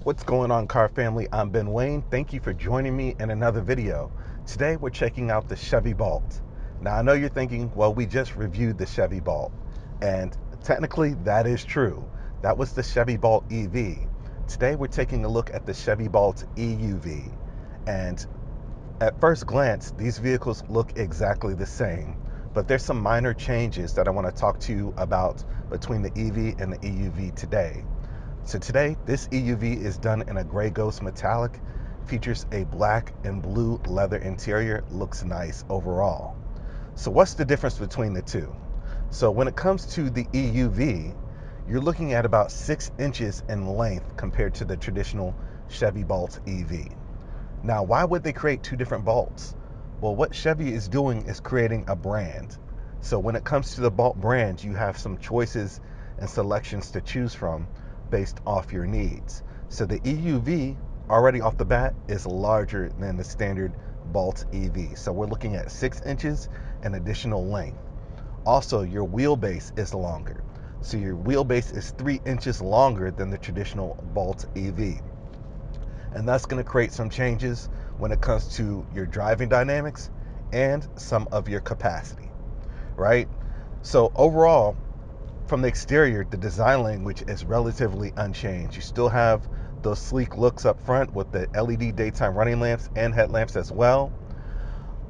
What's going on, car family? I'm Ben Wayne. Thank you for joining me in another video. Today we're checking out the Chevy Bolt. Now I know you're thinking, well, we just reviewed the Chevy Bolt, and technically that is true. That was the Chevy Bolt EV. Today we're taking a look at the Chevy Bolt EUV, and at first glance these vehicles look exactly the same, but there's some minor changes that I want to talk to you about between the EV and the EUV today. So today, this EUV is done in a gray ghost metallic, features a black and blue leather interior, looks nice overall. So what's the difference between the two? So when it comes to the EUV, you're looking at about 6 inches in length compared to the traditional Chevy Bolt EV. Now, why would they create two different Bolts? Well, what Chevy is doing is creating a brand. So when it comes to the Bolt brand, you have some choices and selections to choose from based off your needs. So the EUV, already off the bat, is larger than the standard Bolt EV. So we're looking at 6 inches and additional length. Also, your wheelbase is longer. So your wheelbase is 3 inches longer than the traditional Bolt EV. And that's going to create some changes when it comes to your driving dynamics and some of your capacity, right? So overall, from the exterior, the design language is relatively unchanged. You still have those sleek looks up front with the LED daytime running lamps and headlamps as well.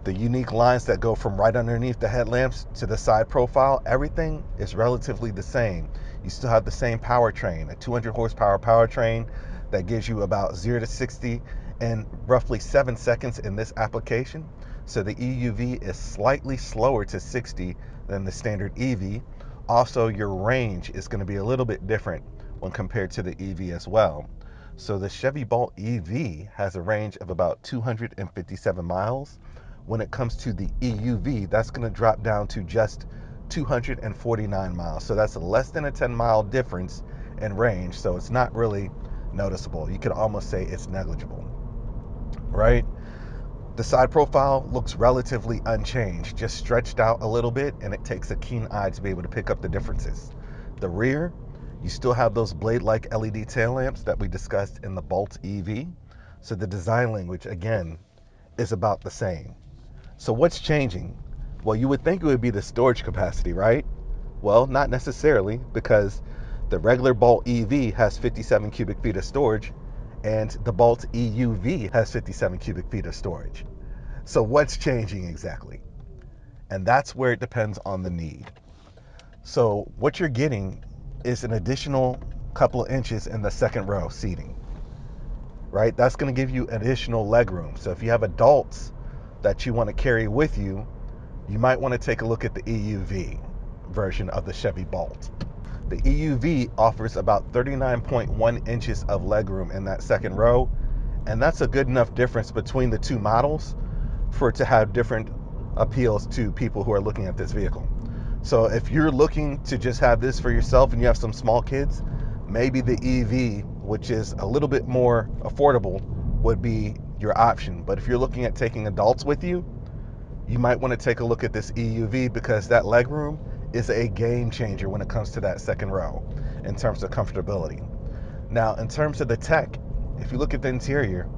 The unique lines that go from right underneath the headlamps to the side profile, everything is relatively the same. You still have the same powertrain, a 200 horsepower powertrain that gives you about 0 to 60 in roughly 7 seconds in this application. So the EUV is slightly slower to 60 than the standard EV. Also, your range is going to be a little bit different when compared to the EV as well. So the Chevy Bolt EV has a range of about 257 miles. When it comes to the EUV, that's going to drop down to just 249 miles. So that's less than a 10-mile difference in range. So it's not really noticeable. You could almost say it's negligible, right? The side profile looks relatively unchanged, just stretched out a little bit, and it takes a keen eye to be able to pick up the differences. The rear, you still have those blade-like LED tail lamps that we discussed in the Bolt EV. So the design language, again, is about the same. So what's changing? Well, you would think it would be the storage capacity, right? Well, not necessarily, because the regular Bolt EV has 57 cubic feet of storage, and the Bolt EUV has 57 cubic feet of storage. So what's changing exactly? And that's where it depends on the need. So what you're getting is an additional couple of inches in the second row seating, right? That's going to give you additional leg room. So if you have adults that you want to carry with you, you might want to take a look at the EUV version of the Chevy Bolt. The EUV offers about 39.1 inches of legroom in that second row, and that's a good enough difference between the two models for it to have different appeals to people who are looking at this vehicle. So if you're looking to just have this for yourself and you have some small kids, maybe the EV, which is a little bit more affordable, would be your option. But if you're looking at taking adults with you, you might want to take a look at this EUV, because that legroom is a game changer when it comes to that second row in terms of comfortability. Now, in terms of the tech, if you look at the interior,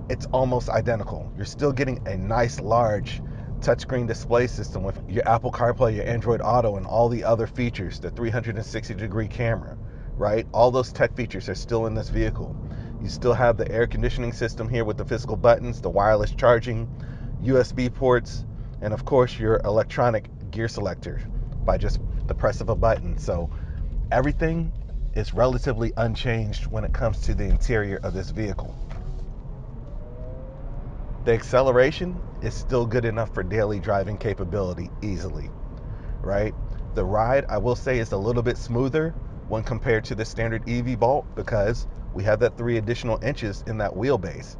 it's almost identical. You're still getting a nice large touchscreen display system with your Apple CarPlay, your Android Auto, and all the other features, the 360-degree camera, right? All those tech features are still in this vehicle. You still have the air conditioning system here with the physical buttons, the wireless charging, USB ports, and of course your electronic gear selector by just the press of a button. So everything is relatively unchanged when it comes to the interior of this vehicle. The acceleration is still good enough for daily driving capability easily, right? The ride, I will say, is a little bit smoother when compared to the standard EV Bolt, because we have that 3 additional inches in that wheelbase.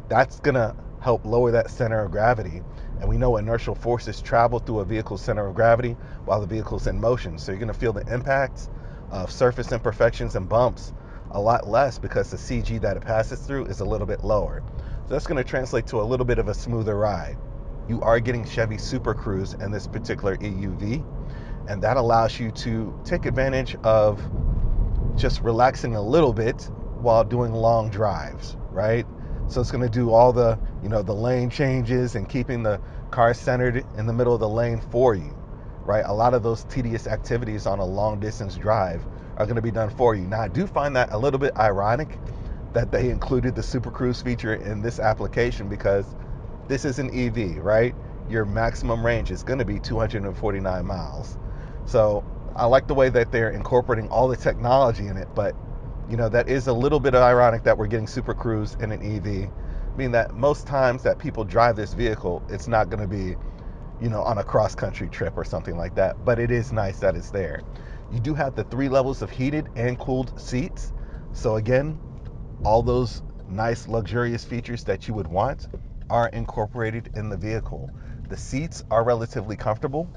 That's gonna help lower that center of gravity. And we know inertial forces travel through a vehicle's center of gravity while the vehicle's in motion. So you're gonna feel the impacts of surface imperfections and bumps a lot less, because the CG that it passes through is a little bit lower. So that's gonna translate to a little bit of a smoother ride. You are getting Chevy Super Cruise in this particular EUV, and that allows you to take advantage of just relaxing a little bit while doing long drives, right? So it's going to do all the, the lane changes and keeping the car centered in the middle of the lane for you, right? A lot of those tedious activities on a long distance drive are going to be done for you. Now, I do find that a little bit ironic that they included the Super Cruise feature in this application, because this is an EV, right? Your maximum range is going to be 249 miles. So I like the way that they're incorporating all the technology in it, but that is a little bit ironic that we're getting Super Cruise in an EV, meaning that most times that people drive this vehicle, it's not going to be, on a cross-country trip or something like that. But it is nice that it's there. You do have the 3 levels of heated and cooled seats. So again, all those nice luxurious features that you would want are incorporated in the vehicle. The seats are relatively comfortable.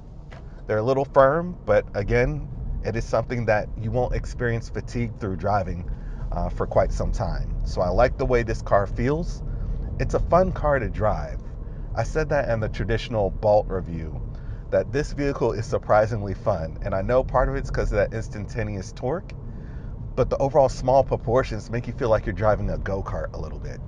They're a little firm, but again, it is something that you won't experience fatigue through driving for quite some time. So I like the way this car feels. It's a fun car to drive. I said that in the traditional Bolt review, that this vehicle is surprisingly fun. And I know part of it's because of that instantaneous torque, but the overall small proportions make you feel like you're driving a go-kart a little bit.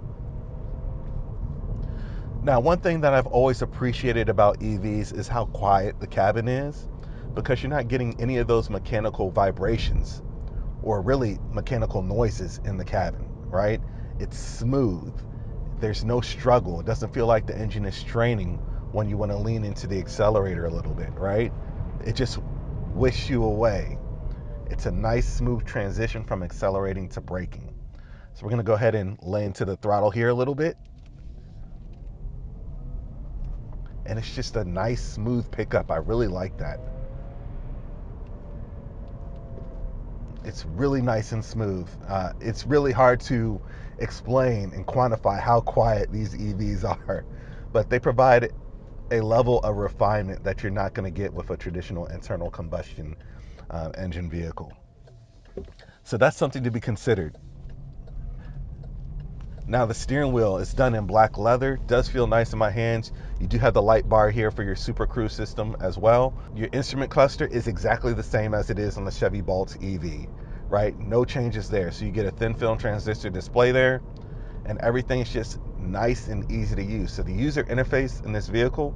Now, one thing that I've always appreciated about EVs is how quiet the cabin is, because you're not getting any of those mechanical vibrations or really mechanical noises in the cabin, right? It's smooth. There's no struggle. It doesn't feel like the engine is straining when you want to lean into the accelerator a little bit, right? It just whisks you away. It's a nice smooth transition from accelerating to braking. So we're going to go ahead and lay into the throttle here a little bit. And it's just a nice smooth pickup. I really like that. It's really nice and smooth. It's really hard to explain and quantify how quiet these EVs are, but they provide a level of refinement that you're not going to get with a traditional internal combustion engine vehicle. So that's something to be considered. Now the steering wheel is done in black leather, does feel nice in my hands. You do have the light bar here for your Super Cruise system as well. Your instrument cluster is exactly the same as it is on the Chevy Bolt EV, right? No changes there. So you get a thin film transistor display there, and everything is just nice and easy to use. So the user interface in this vehicle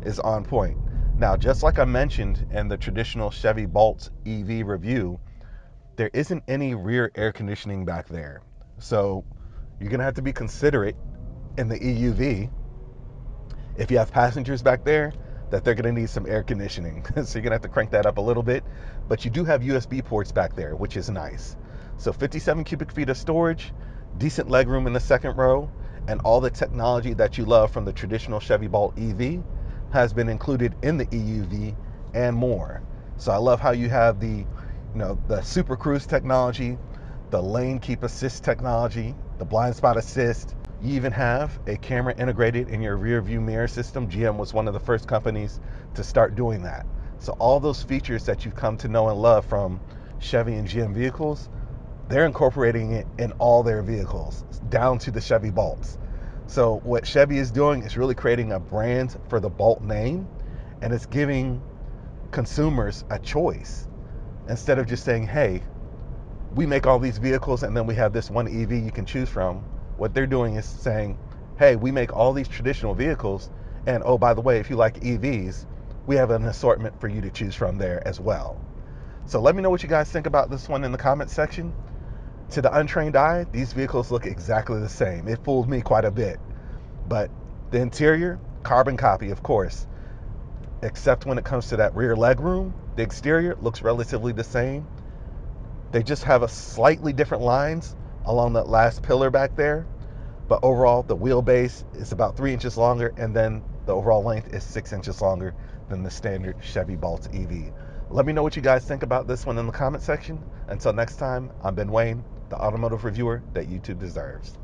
is on point. Now, just like I mentioned in the traditional Chevy Bolt EV review, there isn't any rear air conditioning back there. So you're going to have to be considerate in the EUV, if you have passengers back there, that they're going to need some air conditioning. So you're going to have to crank that up a little bit. But you do have USB ports back there, which is nice. So 57 cubic feet of storage, decent legroom in the second row, and all the technology that you love from the traditional Chevy Bolt EV has been included in the EUV and more. So I love how you have the Super Cruise technology, the lane keep assist technology, the blind spot assist. You even have a camera integrated in your rear view mirror system. GM was one of the first companies to start doing that. So all those features that you've come to know and love from Chevy and GM vehicles, they're incorporating it in all their vehicles, down to the Chevy Bolts. So what Chevy is doing is really creating a brand for the Bolt name, and it's giving consumers a choice. Instead of just saying, hey, we make all these vehicles and then we have this one EV you can choose from, what they're doing is saying, hey, we make all these traditional vehicles, and oh, by the way, if you like EVs, we have an assortment for you to choose from there as well. So let me know what you guys think about this one in the comments section. To the untrained eye, these vehicles look exactly the same. It fooled me quite a bit. But the interior, carbon copy, of course, except when it comes to that rear leg room. The exterior looks relatively the same. They just have a slightly different lines along that last pillar back there. But overall, the wheelbase is about 3 inches longer, and then the overall length is 6 inches longer than the standard Chevy Bolt EV. Let me know what you guys think about this one in the comment section. Until next time, I'm Ben Wayne, the automotive reviewer that YouTube deserves.